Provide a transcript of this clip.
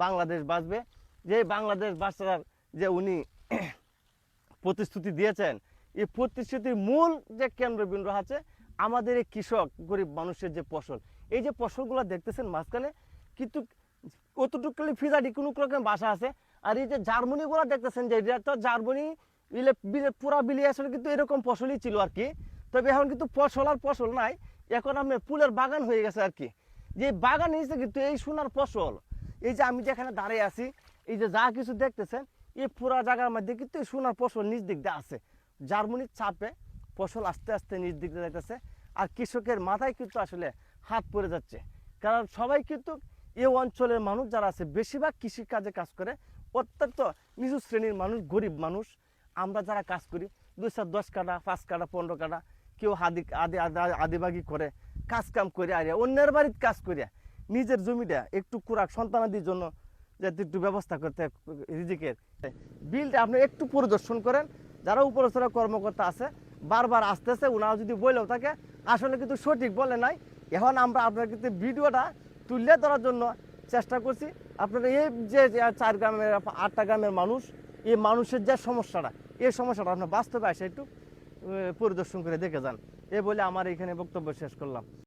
বাংলাদেশ বাঁচবে। যে বাংলাদেশ বাঁচার যে উনি প্রতিশ্রুতি দিয়েছেন, এই প্রতিশ্রুতির মূল যে কেন্দ্রবিন্দু আছে আমাদের এই কৃষক গরিব মানুষের যে ফসল, এই যে ফসলগুলো দেখতেছেন মাঝখানে কিন্তু কতটুকু ফিজাটি কোনো রকম বাসা আছে। আর এই যে জার্মানিগুলো দেখতেছেন যে এটা তো জার্মানি পুরা বিলিয়ে আসলে কিন্তু এরকম ফসলই ছিল আর কি। তবে এখন কিন্তু ফসল আর ফসল নাই, এখন আমি ফুলের বাগান হয়ে গেছে আর কি। যে বাগান হিসেবে কিন্তু এই সোনার ফসল, এই যে আমি যেখানে দাঁড়িয়ে আছি, এই যে যা কিছু দেখতেছেন এই পুরা জায়গার মধ্যে কিন্তু এই সোনার ফসল নিজ দিক দিয়ে আছে। জার্মানির চাপে ফসল আস্তে আস্তে নিজ দিক দিয়ে যাইতেছে। আর কৃষকের মাথায় কিন্তু আসলে হাত পড়ে যাচ্ছে, কারণ সবাই কিন্তু এই অঞ্চলের মানুষ যারা আছে বেশিরভাগ কৃষিকাজে কাজ করে, অত্যন্ত নিচু শ্রেণীর মানুষ, গরিব মানুষ। আমরা যারা কাজ করি 2-10 কাটা 5 কাটা 15 কাটা, কেউ আদিবাগি করে কাজ কাম করে আর অন্যের বাড়িতে কাজ করে নিজের জমিটা একটু কুড়াক সন্তানাদির জন্য যাতে একটু ব্যবস্থা করতে রিজিকের বিলটা আপনি একটু পরিদর্শন করেন। যারা উপরস্তরের কর্মকর্তা আছে বারবার আসতেছে, ওনারা যদি বলেও থাকে আসলে কিন্তু সঠিক বলে নাই। এখন আমরা আপনার কিন্তু ভিডিওটা তুলে ধরার জন্য চেষ্টা করছি। আপনারা এই যে 4 গ্রামের 8টা গ্রামের মানুষ, এই মানুষের যে সমস্যাটা, এই সমস্যাটা আপনার বাস্তবে আসে একটু পরিদর্শন করে দেখে যান। এ বলে আমার এখানে বক্তব্য শেষ করলাম।